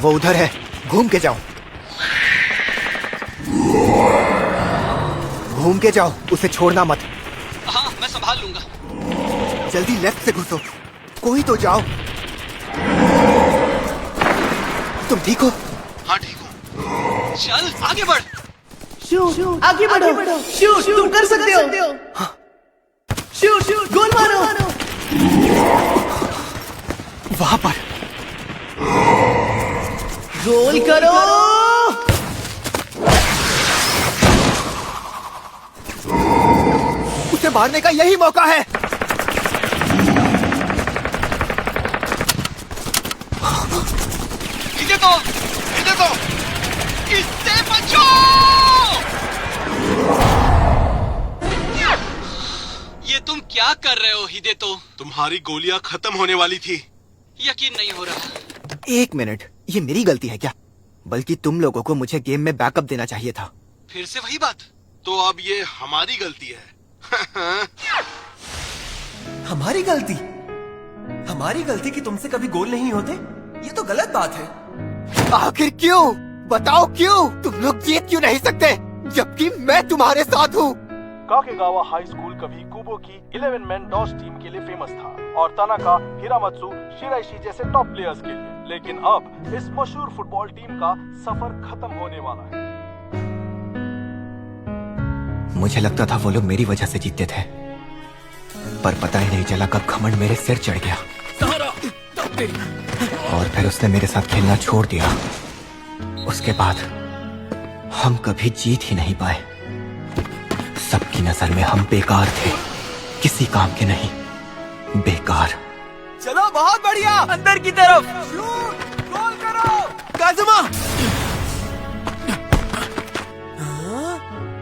वो उधर है, घूम के जाओ। घूम के जाओ, उसे छोड़ना मत। हाँ, मैं संभाल लूंगा। जल्दी लेफ्ट से घुसो, कोई तो जाओ। तुम ठीक हो? हाँ ठीक हूँ। चल आगे बढ़। शूट, आगे बढ़ो। शूट, तुम कर सकते हो। हाँ। शूट, गोल मारो। वहां पर गोल करो। उसे मारने का यही मौका है। इसे बचो। ये तुम क्या कर रहे हो हिदेतो? तुम्हारी गोलियां खत्म होने वाली थी। यकीन नहीं हो रहा। एक मिनट, ये मेरी गलती है क्या? बल्कि तुम लोगों को मुझे गेम में बैकअप देना चाहिए था। फिर से वही बात। तो अब ये हमारी गलती है। हमारी गलती? हमारी गलती कि तुमसे कभी गोल नहीं होते? ये तो गलत बात है। आखिर क्यों? बताओ क्यों? तुम लोग जीत क्यों नहीं सकते जबकि मैं तुम्हारे साथ हूँ? काकेगावा हाई स्कूल कभी कुबो की 11 मैन डॉस टीम के लिए फेमस था और तानाका, हिरामत्सु, शिराइशी जैसे टॉप प्लेयर्स के लिए। लेकिन अब इस मशहूर फुटबॉल टीम का सफर खत्म होने वाला है। मुझे लगता था वो लोग मेरी वजह से जीतते थे, पर पता ही नहीं चला कब घमंड मेरे सिर चढ़ गया और फिर उसने मेरे साथ खेलना छोड़ दिया। उसके बाद हम कभी जीत ही नहीं पाए। सबकी नजर में हम बेकार थे, किसी काम के नहीं, बेकार। चलो, बहुत बढ़िया। अंदर की तरफ शूट, गोल करो। काजुमा।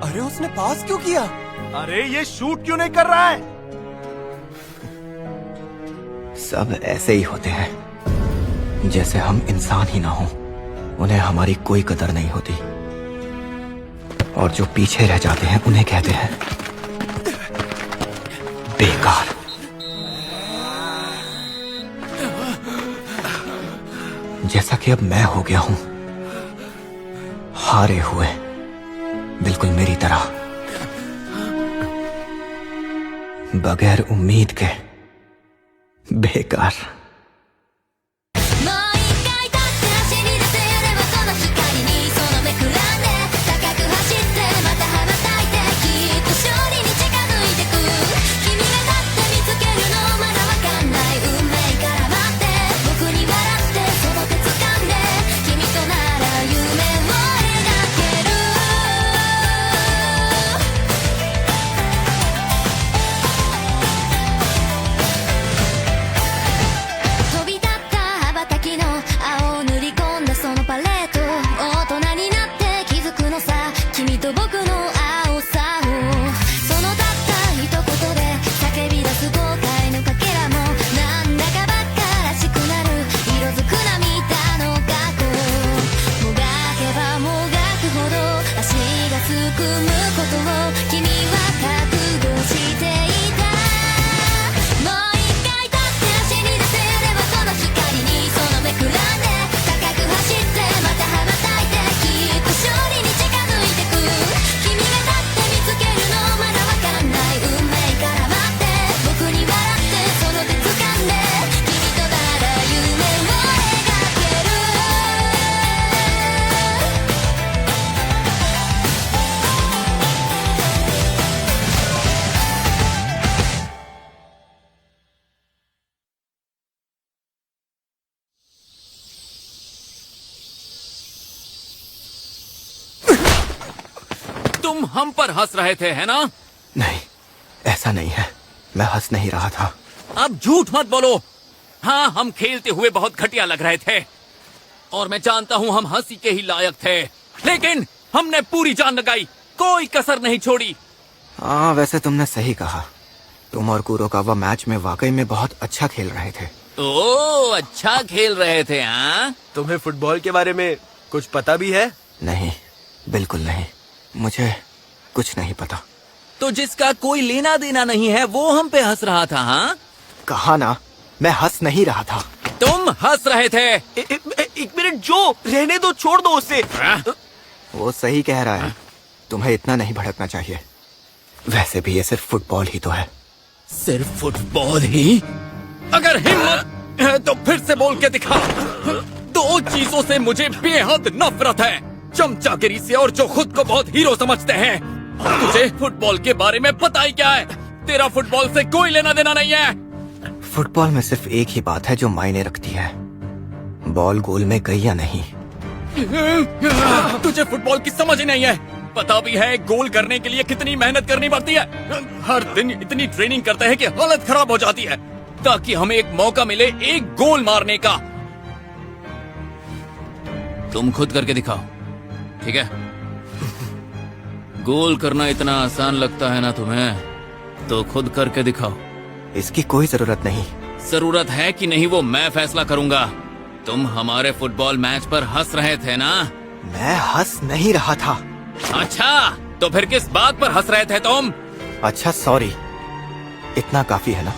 अरे उसने पास क्यों किया? अरे ये शूट क्यों नहीं कर रहा है? सब ऐसे ही होते हैं, जैसे हम इंसान ही ना हो। उन्हें हमारी कोई कदर नहीं होती और जो पीछे रह जाते हैं उन्हें कहते हैं बेकार। जैसा कि अब मैं हो गया हूं, हारे हुए, बिल्कुल मेरी तरह, बगैर उम्मीद के, बेकार। तुम हम पर हंस रहे थे, है ना? नहीं, ऐसा नहीं है, मैं हंस नहीं रहा था। अब झूठ मत बोलो। हाँ, हम खेलते हुए बहुत घटिया लग रहे थे और मैं जानता हूँ हम हंसी के ही लायक थे, लेकिन हमने पूरी जान लगाई, कोई कसर नहीं छोड़ी। हाँ, वैसे तुमने सही कहा। तुम और कुरोकावा मैच में वाकई में बहुत अच्छा खेल रहे थे। ओह, अच्छा खेल रहे थे। हाँ, तुम्हें फुटबॉल के बारे में कुछ पता भी है? नहीं, बिल्कुल नहीं, मुझे कुछ नहीं पता। तो जिसका कोई लेना देना नहीं है वो हम पे हंस रहा था। हाँ, कहा ना, मैं हंस नहीं रहा था। तुम हंस रहे थे। एक मिनट जो, रहने दो, छोड़ दो उसे। वो सही कह रहा है, तुम्हें इतना नहीं भड़कना चाहिए। वैसे भी ये सिर्फ फुटबॉल ही तो है। सिर्फ फुटबॉल ही? अगर हिम्मत है तो फिर से बोल के दिखा। दो चीजों से मुझे बेहद नफरत है, चमचागिरी से और जो खुद को बहुत हीरो समझते हैं। तुझे फुटबॉल के बारे में पता ही क्या है? तेरा फुटबॉल से कोई लेना देना नहीं है। फुटबॉल में सिर्फ एक ही बात है जो मायने रखती है, बॉल गोल में गई या नहीं। तुझे फुटबॉल की समझ ही नहीं है। पता भी है गोल करने के लिए कितनी मेहनत करनी पड़ती है। हर दिन इतनी ट्रेनिंग करते हैं कि हालत खराब हो जाती है, ताकि हमें एक मौका मिले एक गोल मारने का। तुम खुद करके दिखाओ, ठीक है? गोल करना इतना आसान लगता है ना तुम्हें, तो खुद करके दिखाओ। इसकी कोई जरूरत नहीं। जरूरत है कि नहीं वो मैं फैसला करूंगा। तुम हमारे फुटबॉल मैच पर हंस रहे थे ना? मैं हंस नहीं रहा था। अच्छा, तो फिर किस बात पर हंस रहे थे तुम? अच्छा सॉरी, इतना काफी है ना?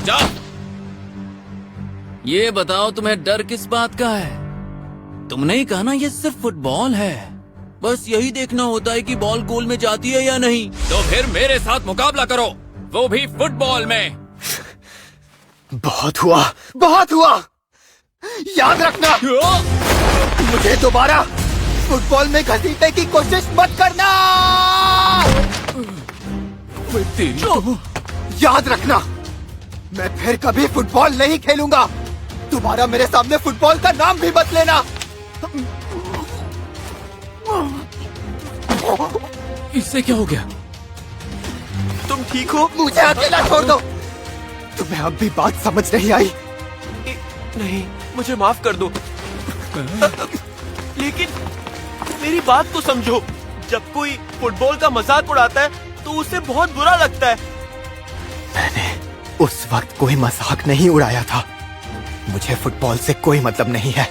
जाओ। ये बताओ तुम्हें डर किस बात का है? तुमने ही कहा ना ये सिर्फ फुटबॉल है, बस यही देखना होता है कि बॉल गोल में जाती है या नहीं। तो फिर मेरे साथ मुकाबला करो, वो भी फुटबॉल में। बहुत हुआ, बहुत हुआ। याद रखना, मुझे दोबारा फुटबॉल में घसीटने की कोशिश मत करना। याद रखना, मैं फिर कभी फुटबॉल नहीं खेलूंगा। दोबारा मेरे सामने फुटबॉल का नाम भी मत लेना। इससे क्या हो गया? तुम ठीक हो? मुझे अकेला छोड़ दो। तुम्हें अब भी बात समझ नहीं आई? नहीं, मुझे माफ कर दो। लेकिन मेरी बात तो समझो, जब कोई फुटबॉल का मजाक उड़ाता है तो उसे बहुत बुरा लगता है। मैंने उस वक्त कोई मजाक नहीं उड़ाया था। मुझे फुटबॉल से कोई मतलब नहीं है।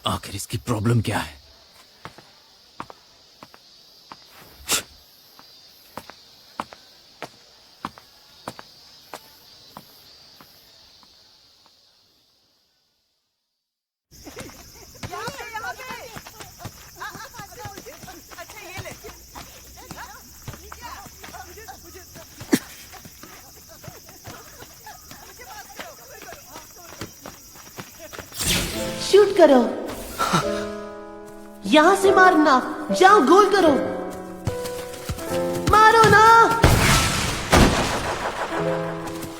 आखिर इसकी प्रॉब्लम क्या है? शूट करो, यहाँ से मारना, जाओ गोल करो, मारो ना।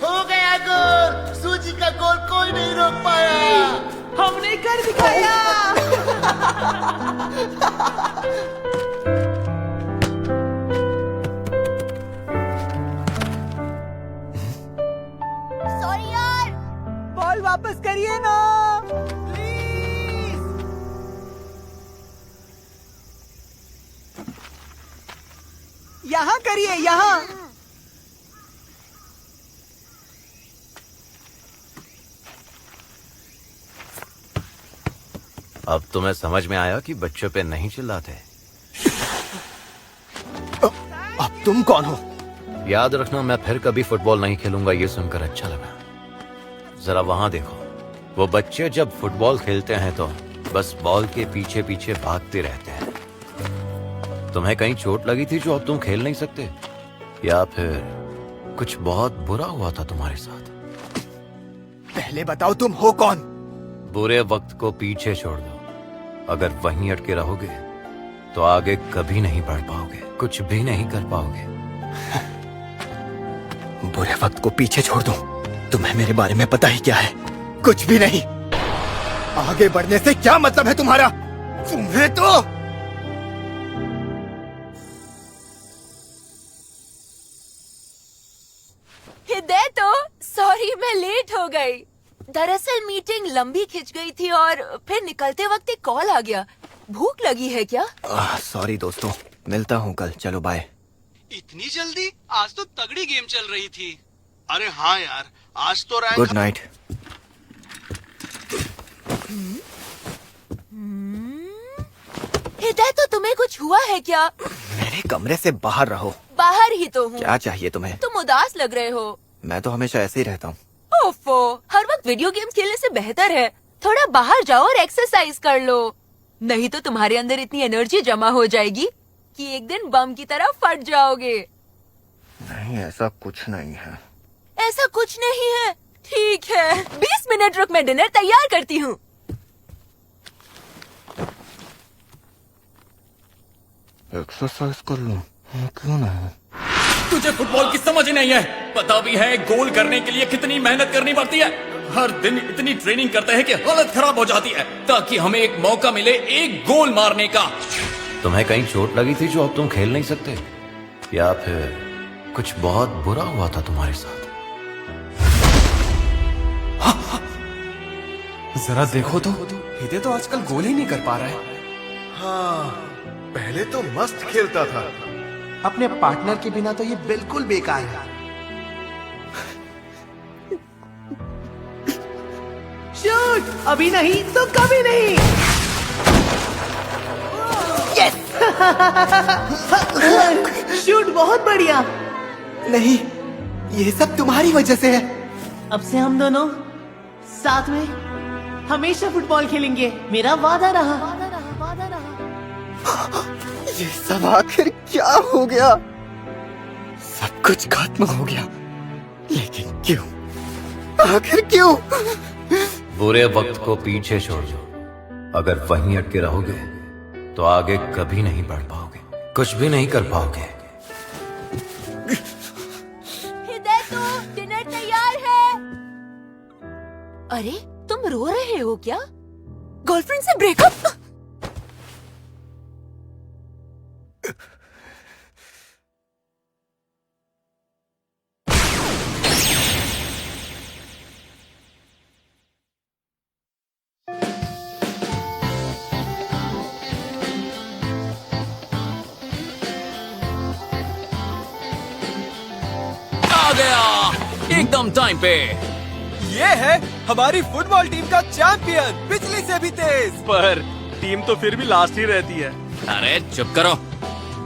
हो गया गोल, सूजी का गोल कोई नहीं रोक पाया। हमने कर दिखाया। सॉरी यार, बॉल वापस करिए ना। यहाँ करिए, यहाँ। अब तुम्हें समझ में आया कि बच्चों पे नहीं चिल्लाते। अब तुम कौन हो? याद रखना, मैं फिर कभी फुटबॉल नहीं खेलूंगा। ये सुनकर अच्छा लगा। जरा वहां देखो, वो बच्चे जब फुटबॉल खेलते हैं तो बस बॉल के पीछे पीछे भागते रहते हैं। तुम्हें कहीं चोट लगी थी जो अब तुम खेल नहीं सकते, या फिर कुछ बहुत बुरा हुआ था तुम्हारे साथ? पहले बताओ तुम हो कौन? बुरे वक्त को पीछे छोड़ दो। अगर वहीं अटके रहोगे तो आगे कभी नहीं बढ़ पाओगे, कुछ भी नहीं कर पाओगे। बुरे वक्त को पीछे छोड़ दो? तुम्हें मेरे बारे में पता ही क्या है? कुछ भी नहीं। आगे बढ़ने से क्या मतलब है तुम्हारा? तुम्हें तो हृदय, तो सॉरी मैं लेट हो गई। दरअसल मीटिंग लंबी खिंच गई थी और फिर निकलते वक्त एक कॉल आ गया। भूख लगी है क्या? सॉरी दोस्तों, मिलता हूँ कल। चलो बाय। इतनी जल्दी? आज तो तगड़ी गेम चल रही थी। अरे हाँ यार, आज तो रैंक। Good night. हृदय, तो तुम्हें कुछ हुआ है क्या? मेरे कमरे से बाहर रहो। बाहर ही तो हूँ। क्या चाहिए तुम्हें? तुम उदास लग रहे हो। मैं तो हमेशा ऐसे ही रहता हूँ। ओफो, हर वक्त वीडियो गेम्स खेलने से बेहतर है थोड़ा बाहर जाओ और एक्सरसाइज कर लो। नहीं तो तुम्हारे अंदर इतनी एनर्जी जमा हो जाएगी कि एक दिन बम की तरह फट जाओगे। नहीं, ऐसा कुछ नहीं है। ऐसा कुछ नहीं है। ठीक है, 20 मिनट रुक, मैं डिनर तैयार करती हूँ। एक्सरसाइज कर लूं? क्यों नहीं? तुझे फुटबॉल की समझ ही नहीं है। पता भी है गोल करने के लिए कितनी मेहनत करनी पड़ती है। हर दिन इतनी ट्रेनिंग करते हैं कि हालत खराब हो जाती है ताकि हमें एक मौका मिले एक गोल मारने का। तुम्हें कहीं चोट लगी थी जो अब तुम खेल नहीं सकते, या फिर कुछ बहुत बुरा हुआ था तुम्हारे साथ? जरा देखो तो, हिदे तो आजकल गोल ही नहीं कर पा रहा है। हाँ, पहले तो मस्त खेलता था। अपने पार्टनर के बिना तो ये बिल्कुल बेकार है। शूट, अभी नहीं तो कभी नहीं। यस! शूट बहुत बढ़िया। नहीं, ये सब तुम्हारी वजह से है। अब से हम दोनों साथ में हमेशा फुटबॉल खेलेंगे, मेरा वादा रहा। ये सब आखिर क्या हो गया? सब कुछ खत्म हो गया, लेकिन क्यों? आखिर क्यों? बुरे वक्त को पीछे छोड़ दो। अगर वहीं अटके रहोगे तो आगे कभी नहीं बढ़ पाओगे, कुछ भी नहीं कर पाओगे। हिदायतो, डिनर तैयार है। अरे, तुम रो रहे हो क्या? गर्लफ्रेंड से ब्रेकअप? आ गया एकदम टाइम पे। ये है हमारी फुटबॉल टीम का चैंपियन, बिजली से भी तेज। पर टीम तो फिर भी लास्ट ही रहती है। अरे चुप करो,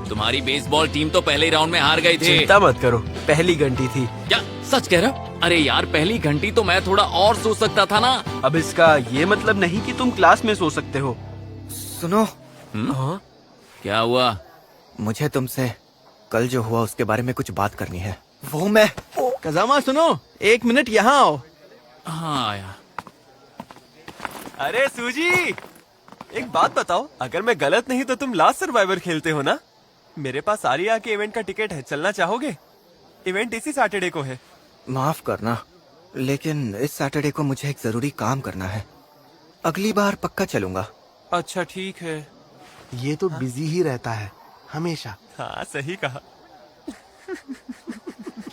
तुम्हारी बेसबॉल टीम तो पहले राउंड में हार गई थी। चिंता मत करो, पहली घंटी थी। क्या सच कह रहे हो? अरे यार, पहली घंटी तो मैं थोड़ा और सो सकता था ना। अब इसका ये मतलब नहीं कि तुम क्लास में सो सकते हो। सुनो, हाँ? क्या हुआ? मुझे तुमसे कल जो हुआ उसके बारे में कुछ बात करनी है। वो मैं कजामा सुनो, 1 मिनट यहाँ आओ। हाँ यार। अरे सूजी, एक बात बताओ, अगर मैं गलत नहीं तो तुम लास्ट सर्वाइवर खेलते हो ना? मेरे पास आर्या के इवेंट का टिकट है, चलना चाहोगे? इवेंट इसी सैटरडे को है। माफ करना, लेकिन इस सैटरडे को मुझे एक जरूरी काम करना है। अगली बार पक्का चलूंगा। अच्छा ठीक है। ये तो बिजी ही रहता है हमेशा। हाँ सही कहा।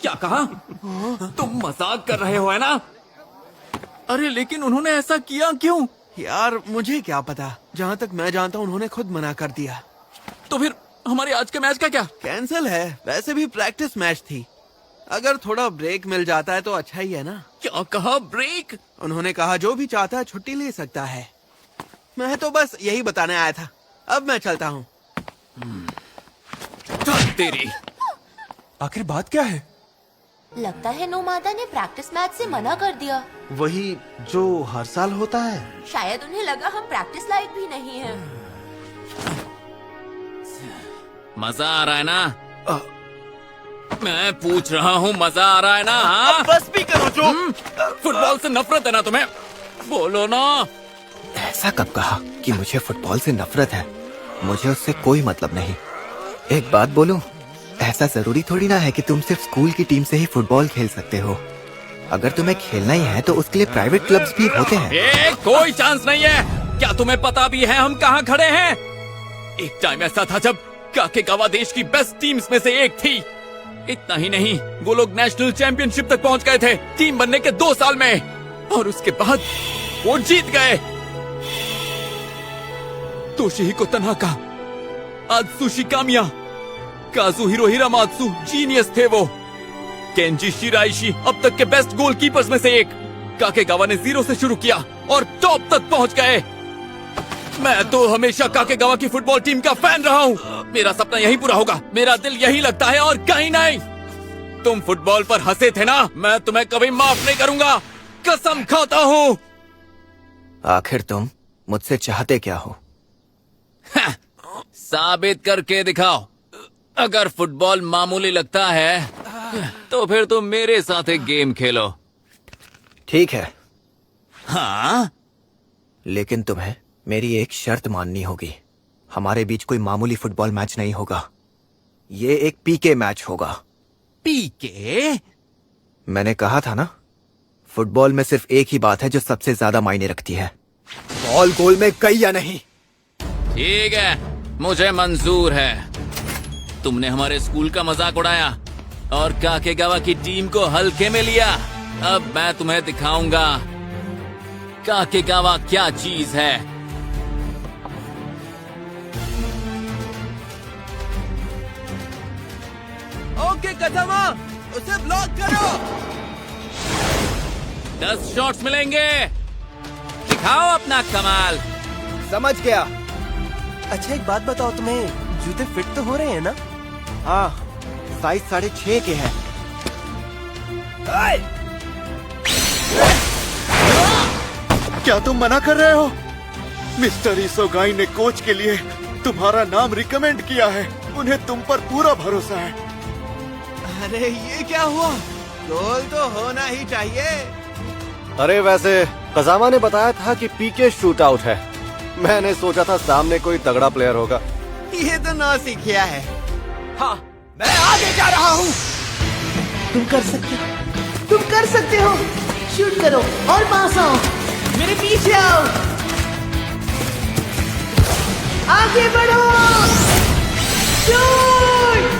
क्या कहा? तुम मजाक कर रहे हो है ना? अरे लेकिन उन्होंने ऐसा किया क्यों? यार मुझे क्या पता, जहाँ तक मैं जानता हूँ उन्होंने खुद मना कर दिया। तो फिर हमारे आज के मैच का क्या? कैंसिल है, वैसे भी प्रैक्टिस मैच थी। अगर थोड़ा ब्रेक मिल जाता है तो अच्छा ही है ना। क्या कहा? ब्रेक? उन्होंने कहा जो भी चाहता है छुट्टी ले सकता है। मैं तो बस यही बताने आया था। अब मैं चलता हूँ। तेरी आखिर बात क्या है? लगता है नोमादा ने प्रैक्टिस मैच से मना कर दिया। वही जो हर साल होता है। शायद उन्हें लगा हम प्रैक्टिस लायक भी नहीं हैं। मजा आ रहा है ना? मैं पूछ रहा हूँ, मजा आ रहा है ना? हाँ? बस भी करो जो। फुटबॉल से नफरत है ना तुम्हें? बोलो ना। ऐसा कब कहा कि मुझे फुटबॉल से नफरत है? मुझे उससे कोई मतलब नहीं। एक बात बोलूं, ऐसा जरूरी थोड़ी ना है कि तुम सिर्फ स्कूल की टीम से ही फुटबॉल खेल सकते हो। अगर तुम्हें खेलना ही है तो उसके लिए प्राइवेट क्लब्स भी होते हैं। कोई चांस नहीं है। क्या तुम्हें पता भी है हम कहाँ खड़े हैं? एक टाइम ऐसा था जब काकेगावा देश की बेस्ट टीम्स में से एक थी। इतना ही नहीं, वो लोग नेशनल चैंपियनशिप तक पहुंच गए थे टीम बनने के 2 साल में, और उसके बाद वो जीत गए। तोशिहिको तनाका, आत्सुशी कामिया, काजुहिरो हिरामात्सु जीनियस थे वो। केंजी शिराइशी अब तक के बेस्ट गोलकीपर्स में से एक। काकेगावा ने 0 से शुरू किया और टॉप तक पहुंच गए। मैं तो हमेशा काकेगावा की फुटबॉल टीम का फैन रहा हूँ। मेरा सपना यही पूरा होगा। मेरा दिल यही लगता है और कहीं नहीं। तुम फुटबॉल पर हंसे थे ना, मैं तुम्हें कभी माफ नहीं करूंगा, कसम खाता हूँ। आखिर तुम मुझसे चाहते क्या हो? साबित करके दिखाओ। अगर फुटबॉल मामूली लगता है तो फिर तुम मेरे साथ एक गेम खेलो। ठीक है, हाँ? लेकिन तुम्हें मेरी एक शर्त माननी होगी। हमारे बीच कोई मामूली फुटबॉल मैच नहीं होगा, ये एक पीके मैच होगा। पीके? मैंने कहा था ना, फुटबॉल में सिर्फ एक ही बात है जो सबसे ज्यादा मायने रखती है, बॉल गोल में गई या नहीं। ठीक है, मुझे मंजूर है। तुमने हमारे स्कूल का मजाक उड़ाया और काकेगावा की टीम को हल्के में लिया। अब मैं तुम्हें दिखाऊंगा काकेगावा क्या चीज है। ओके कजामा, उसे ब्लॉक करो। 10 शॉट्स मिलेंगे, दिखाओ अपना कमाल। समझ गया। अच्छा एक बात बताओ, तुम्हें जूते फिट तो हो रहे हैं ना? हाँ, साइज 6.5 के हैं। क्या तुम मना कर रहे हो? मिस्टर इसोगाई ने कोच के लिए तुम्हारा नाम रिकमेंड किया है। उन्हें तुम पर पूरा भरोसा है। अरे ये क्या हुआ? गोल तो होना ही चाहिए। अरे वैसे कजामा ने बताया था कि पीके शूट आउट है। मैंने सोचा था सामने कोई तगड़ा प्लेयर होगा। ये तो ना सीखिया है। हाँ, मैं आगे जा रहा हूँ। तुम कर सकते हो। शूट करो और पास आओ, मेरे पीछे आओ, आगे बढ़ो, शूट।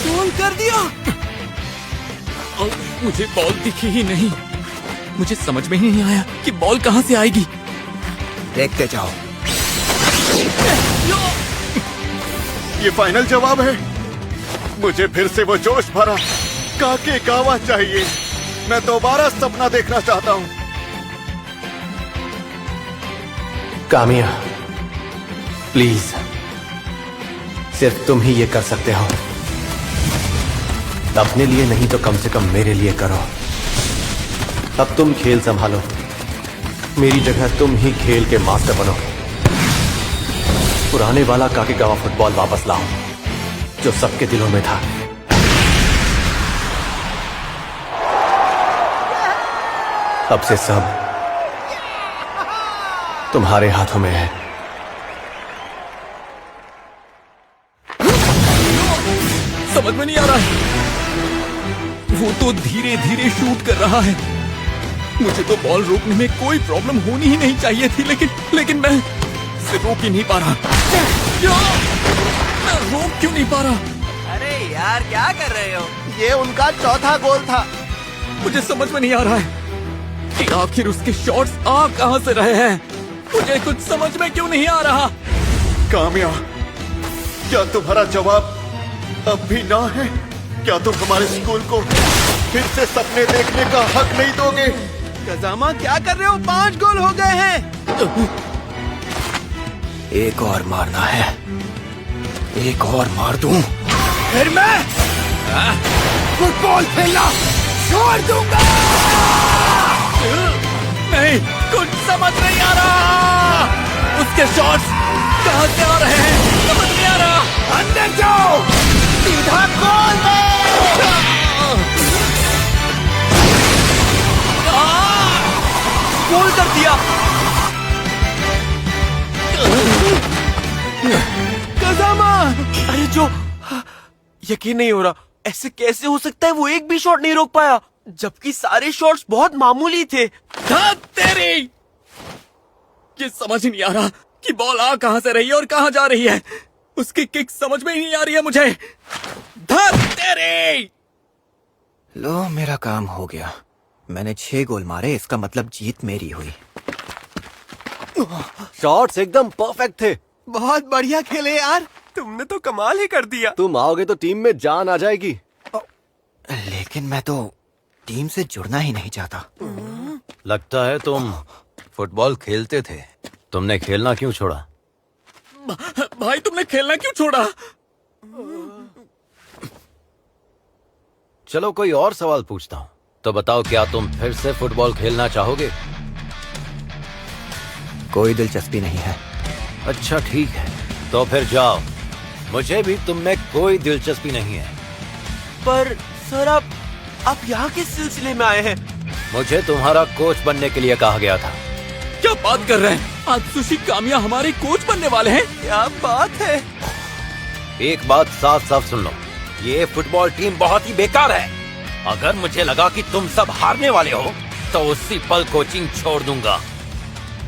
गोल कर दिया। और मुझे बॉल दिखी ही नहीं। मुझे समझ में ही नहीं आया कि बॉल कहाँ से आएगी। देखते जाओ। ये फाइनल जवाब है। मुझे फिर से वो जोश भरा काकेगावा चाहिए। मैं दोबारा सपना देखना चाहता हूँ। कामिया, प्लीज, सिर्फ तुम ही ये कर सकते हो। अपने लिए नहीं तो कम से कम मेरे लिए करो। अब तुम खेल संभालो, मेरी जगह तुम ही खेल के मास्टर बनो। पुराने वाला काकेगावा फुटबॉल वापस लाओ जो सबके दिलों में था। अब से सब तुम्हारे हाथों में है। समझ में नहीं आ रहा है। वो तो धीरे धीरे शूट कर रहा है। मुझे तो बॉल रोकने में कोई प्रॉब्लम होनी ही नहीं चाहिए थी, लेकिन मैं इसे रोक ही नहीं पा रहा। मैं रोक क्यों नहीं पा रहा? अरे यार क्या कर रहे हो? ये उनका चौथा गोल था। मुझे समझ में नहीं आ रहा है कि आखिर उसके शॉट्स आ कहां से रहे हैं। मुझे कुछ समझ में क्यों नहीं आ रहा। कामिया, क्या तुम्हारा जवाब अब भी ना है? क्या तुम हमारे स्कूल को फिर से सपने देखने का हक नहीं दोगे? कजामा क्या कर रहे हो? 5 गोल हो गए हैं। एक और मारना है, एक और मार दूं, फिर मैं फुटबॉल खेलना छोड़ दूंगा। नहीं, कुछ समझ नहीं आ रहा। उसके शॉट्स कहां से आ रहे हैं समझ नहीं आ रहा। अंदर जाओ, सीधा गोल में। गोल कर दिया। कजामा, अरे जो यकीन नहीं हो रहा। ऐसे कैसे हो सकता है? वो एक भी शॉट नहीं रोक पाया, जबकि सारे शॉट्स बहुत मामूली थे। तेरी ये समझ ही नहीं आ रहा कि बॉल आ कहां से रही है और कहां जा रही है। उसकी किक समझ में ही नहीं आ रही है मुझे। तेरी। लो, मेरा काम हो गया। मैंने 6 गोल मारे, इसका मतलब जीत मेरी हुई। शॉट्स एकदम परफेक्ट थे। बहुत बढ़िया खेले यार, तुमने तो कमाल ही कर दिया। तुम आओगे तो टीम में जान आ जाएगी। लेकिन मैं तो टीम से जुड़ना ही नहीं चाहता। लगता है तुम फुटबॉल खेलते थे। तुमने खेलना क्यों छोड़ा? भाई तुमने खेलना क्यों छोड़ा? चलो कोई और सवाल पूछता हूँ, तो बताओ क्या तुम फिर से फुटबॉल खेलना चाहोगे? कोई दिलचस्पी नहीं है। अच्छा ठीक है, तो फिर जाओ। मुझे भी तुम में कोई दिलचस्पी नहीं है। पर सर आप यहाँ किस सिलसिले में आए हैं? मुझे तुम्हारा कोच बनने के लिए कहा गया था। क्या बात कर रहे हैं? आत्सुशी कामिया हमारे कोच बनने वाले हैं? क्या बात है? एक बात साफ साफ सुन लो, ये फुटबॉल टीम बहुत ही बेकार है। अगर मुझे लगा कि तुम सब हारने वाले हो तो उसी पल कोचिंग छोड़ दूंगा,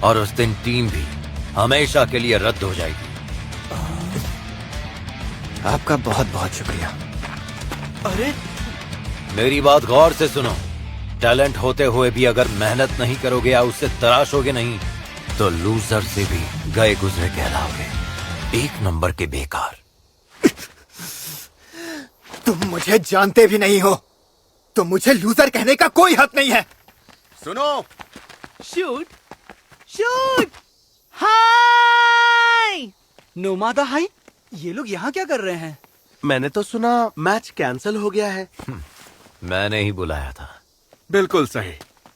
और उस दिन टीम भी हमेशा के लिए रद्द हो जाएगी। आपका बहुत बहुत शुक्रिया। अरे मेरी बात गौर से सुनो, टैलेंट होते हुए भी अगर मेहनत नहीं करोगे या उससे तराशोगे नहीं तो लूजर से भी गए गुजरे कहलाओगे। एक नंबर के बेकार। तुम मुझे जानते भी नहीं हो, तो मुझे लूजर कहने का कोई हक नहीं है। सुनो, शूट शूट। हाय नोमादा हाई, ये लोग यहाँ क्या कर रहे हैं? मैंने तो सुना मैच कैंसिल हो गया है। मैंने ही बुलाया था। बिल्कुल सही।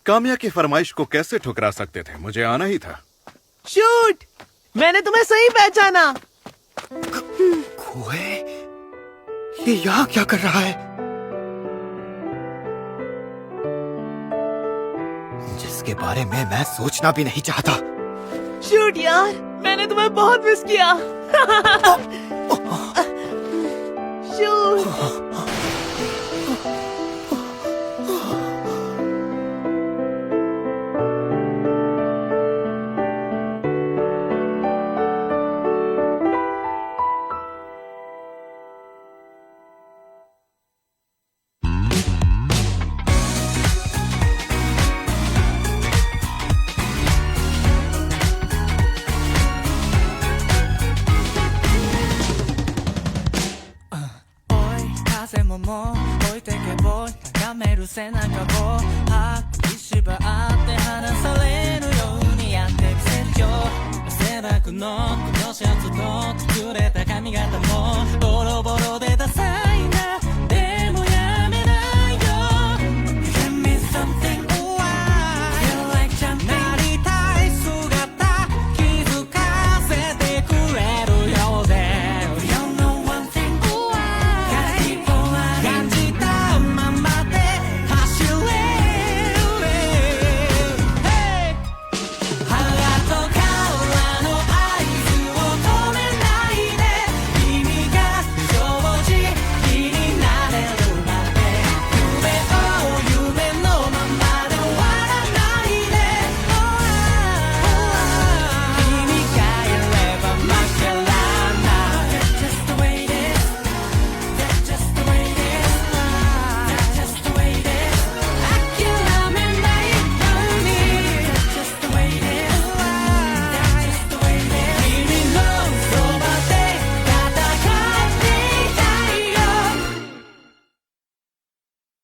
कामिया की फरमाइश को कैसे ठुकरा सकते थे? मुझे आना ही था। शूट, मैंने तुम्हें सही पहचाना। खोए, ये यहाँ क्या कर रहा है? जिसके बारे में मैं सोचना भी नहीं चाहता। शूट यार, मैंने तुम्हें बहुत मिस किया। शूट।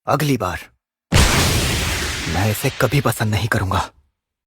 अगली बार मैं इसे कभी पसंद नहीं करूंगा।